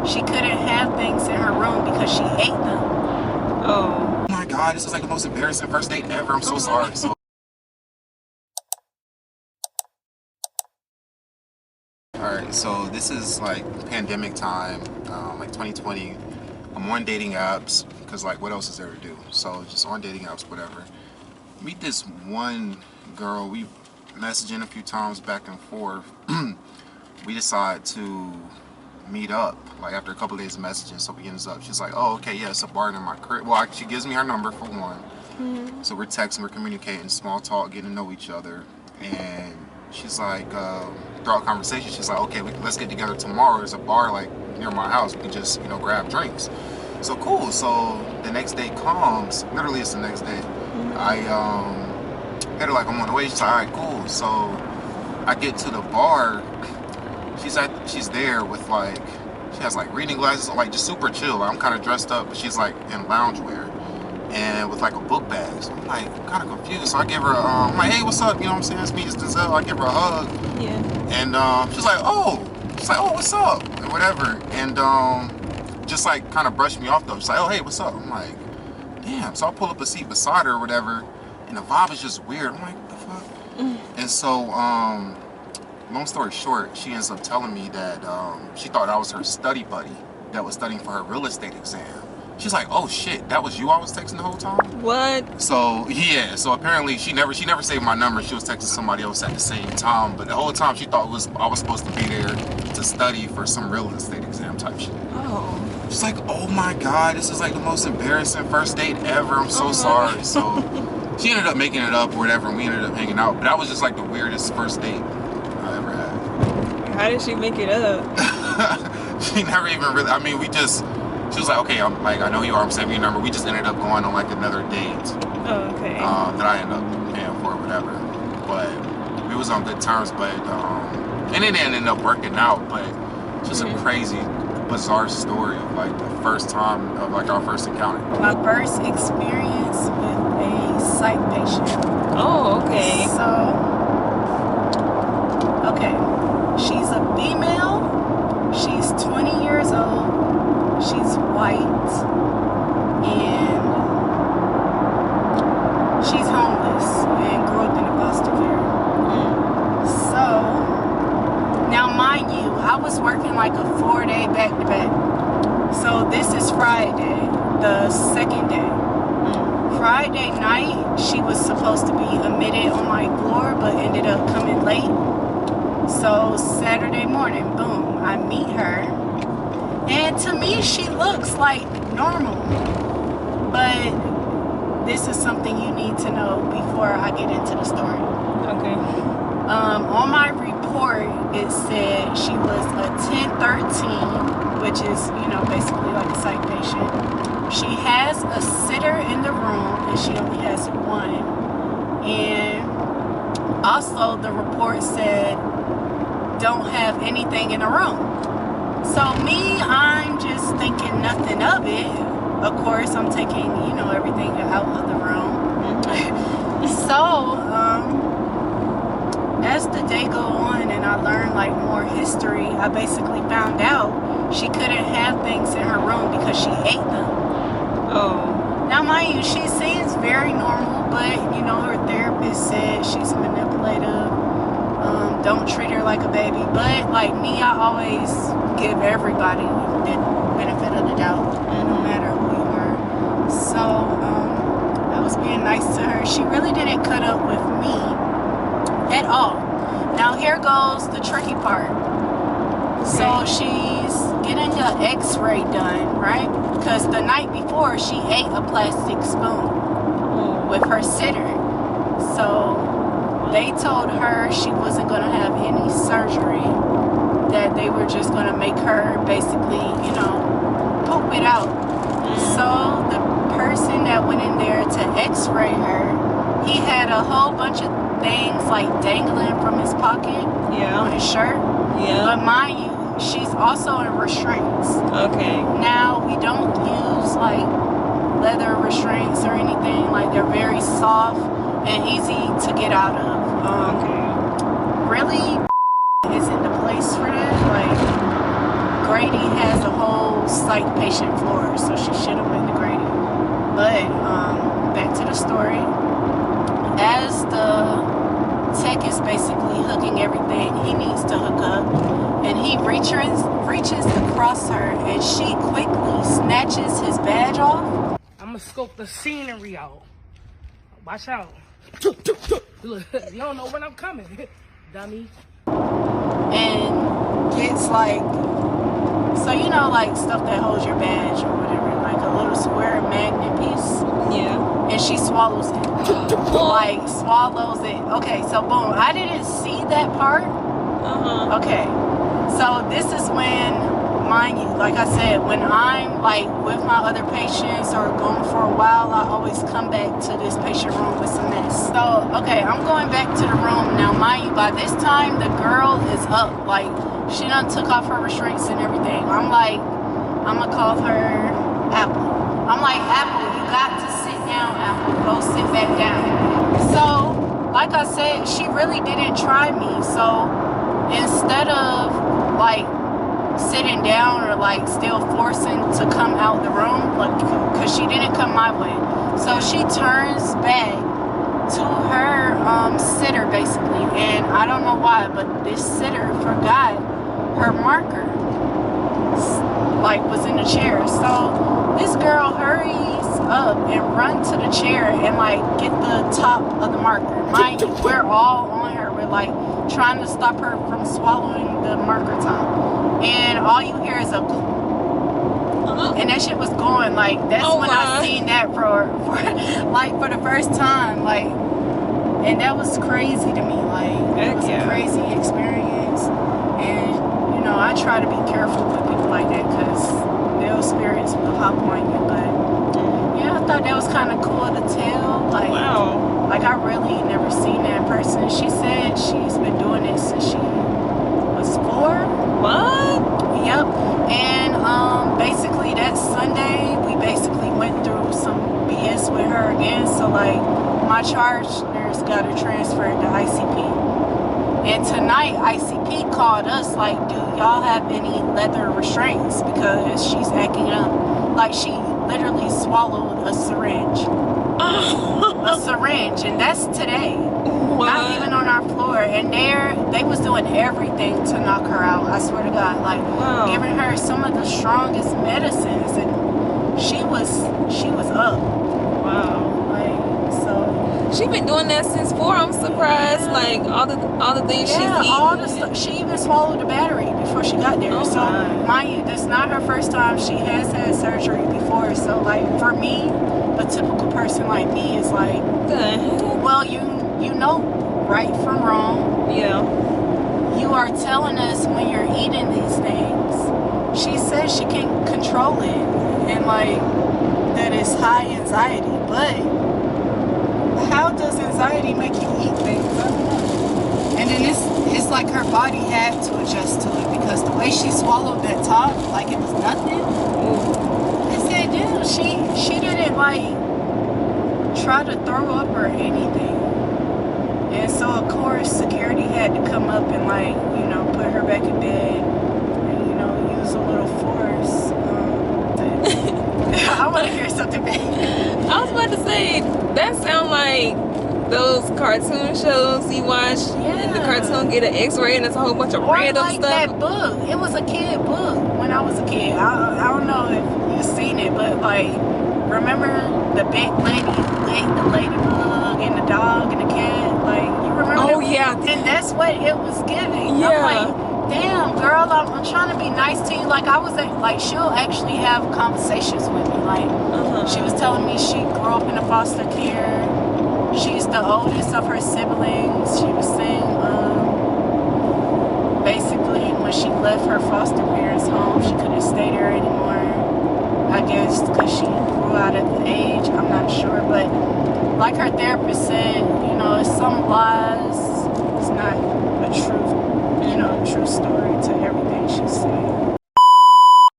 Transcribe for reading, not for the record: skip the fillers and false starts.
she couldn't have things in her room because she ate them. Oh my God, this is like the most embarrassing first date ever. I'm so sorry. So alright, so this is like pandemic time, like 2020. I'm on dating apps because like what else is there to do? So just on dating apps, whatever. Meet this one girl, we messaging a few times back and forth. We decide to meet up like after a couple of days of messaging. So we ends up, she's like, oh okay, yeah, it's a bar in my crib. Well, she gives me her number for one. So we're texting, we're communicating, small talk, getting to know each other. And she's like, throughout conversation, she's like, okay, let's get together tomorrow. There's a bar like near my house. We can just, you know, grab drinks. So cool. So the next day comes, literally it's the next day. I had her like, I'm on the way. She's like, all right, cool. So I get to the bar. She's there with like, she has like reading glasses, like just super chill. Like, I'm kind of dressed up, but she's like in loungewear and with like a book bag. So I'm like kind of confused. So I give her, I'm like, hey, what's up? You know what I'm saying? It's me, it's Denzel. I give her a hug. yeah. And she's like, oh, what's up? Or whatever. And just like kind of brushed me off though. She's like, oh, hey, what's up? I'm like, damn. So I pull up a seat beside her or whatever, and the vibe is just weird. I'm like, what the fuck? And so, long story short, she ends up telling me that she thought I was her study buddy that was studying for her real estate exam. She's like, oh shit, that was you I was texting the whole time? What? So yeah, so apparently she never saved my number. She was texting somebody else at the same time, but the whole time she thought I was supposed to be there to study for some real estate exam type shit. Oh. She's like, oh my God, this is like the most embarrassing first date ever. I'm so sorry. So she ended up making it up or whatever, and we ended up hanging out. But that was just like the weirdest first date I ever had. How did she make it up? She never even really, I mean, she was like, okay, I'm like, I know you are, I'm saving your number. We just ended up going on like another date. Oh, okay. That I ended up paying for or whatever. But we was on good terms, but, and it ended up working out, but just a crazy, bizarre story of like the first time of like our first encounter. My first experience with a psych patient. Oh, okay. So, okay, she's a female. She's 20 years old. She's white, and she's homeless and grew up in the foster care. So, now mind you, I was working like a 4-day back-to-back. So this is Friday, the second day. Friday night, she was supposed to be admitted on my floor, but ended up coming late. So Saturday morning, boom, I meet her. And to me, she looks like normal. But this is something you need to know before I get into the story. Okay. On my report, it said she was a 1013, which is, you know, basically like a psych patient. She has a sitter in the room, and she only has one. And also, the report said, don't have anything in the room. So me, I'm just thinking nothing of it. Of course, I'm taking, you know, everything out of the room. So, as the day go on and I learned like more history, I basically found out she couldn't have things in her room because she ate them. Oh. Now, mind you, she seems very normal, but, you know, her therapist said she's manipulative. Don't treat her like a baby. But like me, I always give everybody the benefit of the doubt, no matter who you are. So I was being nice to her. She really didn't cut up with me at all. Now here goes the tricky part. So she's getting the x-ray done, right? Because the night before she ate a plastic spoon with her sitter. So they told her she wasn't going to have any surgery, that they were just going to make her basically, you know, poop it out. So the person that went in there to x-ray her, he had a whole bunch of things like dangling from his pocket on his shirt. Yeah. But mind you, she's also in restraints. Okay. Now, we don't use like leather restraints or anything. Like, they're very soft and easy to get out of. Really isn't the place for that. Like, Grady has a whole like the patient floor, so she should have integrated. But back to the story. As the tech is basically hooking everything he needs to hook up, and he reaches across her, and she quickly snatches his badge off. I'm gonna scope the scenery out. Watch out. Look, you don't know when I'm coming, dummy. And gets like, so you know, like stuff that holds your badge or whatever, like a little square magnet piece. Yeah. And she swallows it. Like swallows it. Okay, so boom, I didn't see that part. Okay, so this is when, mind you, like I said, when I'm like with my other patients or going for a while, I always come back to this patient room with some mess. So okay, I'm going back to the room now. Mind you, by this time the girl is up, like she done took off her restraints and everything. I'm like, I'm gonna call her Apple. I'm like, Apple, you got to sit down, Apple. Go sit back down. So, like I said, she really didn't try me. So, instead of like sitting down or like still forcing to come out the room, like, because she didn't come my way. So she turns back to her sitter basically. And I don't know why, but this sitter forgot her marker. Like was in the chair. So this girl hurries up and run to the chair and like get the top of the marker. Mind you, we're all on her. We're like trying to stop her from swallowing the marker top. And all you hear is a and that shit was going like that's when I seen that for like for the first time. Like, and that was crazy to me. Like it was a crazy experience. And you know, I try to be careful with people like that because those spirits will hop on you. But yeah, I thought that was kind of cool to tell. Like, like I really never seen that person. She said she's been doing it since she was 4. What? Yep. And basically that Sunday we basically went through some BS with her again. So like my charge nurse got her transferred to ICP. And tonight, ICP called us like, do y'all have any leather restraints? Because she's acting up. Like, she literally swallowed a syringe. A syringe, and that's today. What? Not even on our floor. And they was doing everything to knock her out. I swear to God. Like, giving her some of the strongest medicines. And she was up. Wow. So she been doing that since 4. I'm surprised. Yeah. Like all the things she's eating. All the stuff. She even swallowed the battery before she got there. So mind you, that's not her first time. She has had surgery before. So like for me, a typical person like me is like, well, you know right from wrong. Yeah. You are telling us when you're eating these things. She says she can control it and like that it's high anxiety, but how does anxiety make you eat things? I don't know. And then it's like her body had to adjust to it because the way she swallowed that top, like it was nothing. I said, dude, she didn't like try to throw up or anything. And so of course security had to come up and like, you know, put her back in bed and, you know, use a little force. I want to hear something big. I was about to say, that sound like those cartoon shows you watch. Yeah. And the cartoon get an X-ray and it's a whole bunch of random like stuff. That book. It was a kid book when I was a kid. I don't know if you've seen it, but like, remember the big lady, the ladybug and the dog and the cat? Like, you remember? Oh yeah. And that's what it was giving. Yeah. I'm like, damn, girl, I'm trying to be nice to you. Like, I was like, she'll actually have conversations with me. Like, she was telling me she grew up in a foster care. She's the oldest of her siblings. She was saying, basically, when she left her foster parents' home, she couldn't stay there anymore. I guess because she grew out at the age. I'm not sure, but like her therapist said, you know, it's some lies. It's not a true, you know, true story to everything she's saying.